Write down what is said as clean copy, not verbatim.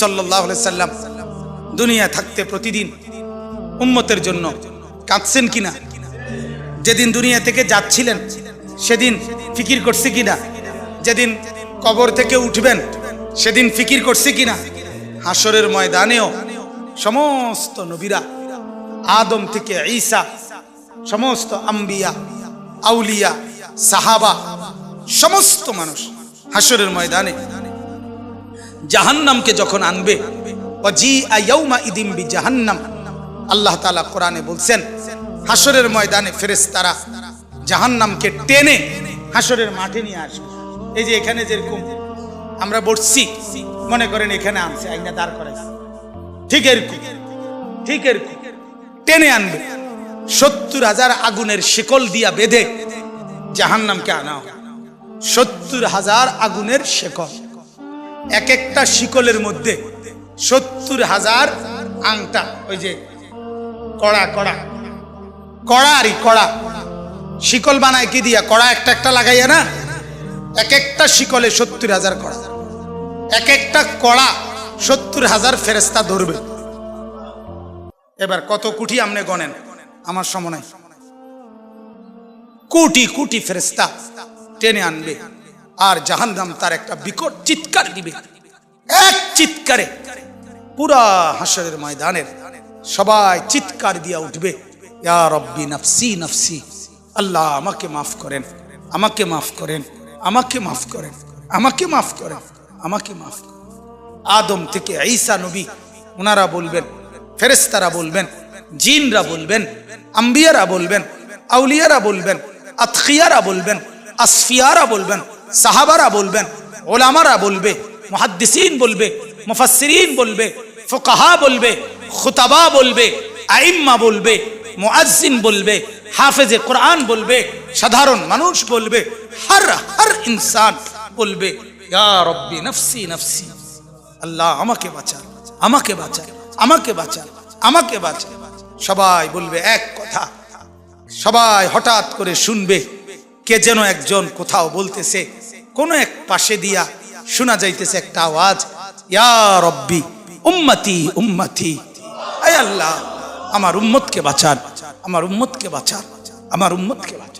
সাল্লাল্লাহু আলাইহি সাল্লাম দুনিয়া থাকতে প্রতিদিন উম্মতের জন্য কাঁদছেন কিনা? যেদিন দুনিয়া থেকে যাচ্ছিলেন সেদিন ফিকির করছে কিনা? যেদিন কবর থেকে উঠবেন সেদিন ফিকির করছে কিনা? হাসরের ময়দানেও সমস্ত নবীরা আদম থেকে ঈসা, সমস্ত আম্বিয়া, আউলিয়া, সাহাবা, সমস্ত মানুষ হাসরের ময়দানে জাহান্নামকে যখন আনবে, ওয়াজিআ ইয়াউমা ইদিম বিজাহান্নাম, আল্লাহ তাআলা কোরআনে বলছেন হাসরের ময়দানে ফেরেশতারা জাহান্নামকে টেনে হাসরের মাঠে নিয়ে আসবে। এই যে এখানে যেরকম আমরা বসছি, মনে করেন এখানে আনছে, আইনা দাঁড় করাইছে, ঠিক এরকম টেনে আনবে। 70,000 আগুনের শিকল দিয়া বেঁধে জাহান্নামকে আনা হবে। 70,000 আগুনের শিকল, এক একটা শিকলের মধ্যে 70,000 আংটা, ওই যে কড়া শিকল বানায় কি দিয়া? কড়া একটা একটা লাগাইয়া না, এক একটা শিকলে 70,000 কড়া, এক একটা কড়া 70,000 ফেরেশতা ধরবে। এবার কত কোটি আপনি গণেন, আমার সময় নাই। কোটি কোটি ফেরেশতা টেনে আনবে, আর জাহান্নাম তার একটা বিকট চিৎকার দিবে। এক চিৎকারে পুরা হাসরের ময়দানের সবাই চিৎকার দিয়া উঠবে, ইয়া রব্বি নাফসি নাফসি, আল্লাহ আমাকে মাফ করেন, আমাকে মাফ করেন, আমাকে মাফ করেন, আমাকে মাফ করেন, আমাকে মাফ করেন। আদম থেকে ঈসা নবী ওনারা বলবেন, ফেরেশতারা বলবেন, জিনরা বলবেন, আম্বিয়ারা বলবেন, আউলিয়ারা বলবেন, আতকিয়ারা বলবেন, আসফিয়ারা বলবেন, সাহাবারা বলবেন, ওলামারা বলবে, মুহাদ্দিসিন বলবে, মুফাসসিরিন বলবে, ফুকাহা বলবে, খুতাবা বলবে, আইম্মা বলবে, মুয়াজ্জিন বলবে, হাফেজে কোরআন বলবে, সাধারণ মানুষ বলবে, হর ইনসান বলবে, ইয়া রব্বি নাফসি নাফসি, আল্লাহ আমাকে বাঁচান, আমাকে বাঁচান, আমাকে বাঁচান, আমাকে বাঁচান। সবাই বলবে এক কথা। সবাই হঠাৎ করে শুনবে কে যেন একজন কোথাও বলতেছে, কোন এক পাশে দিয়া শোনা যাইতেছে একটা আওয়াজ, ইয়া রব্বি উম্মতি উম্মতি, আয় আল্লাহ আমার উম্মতকে বাঁচান, আমার উম্মতকে বাঁচান, আমার উম্মতকে বাঁচান।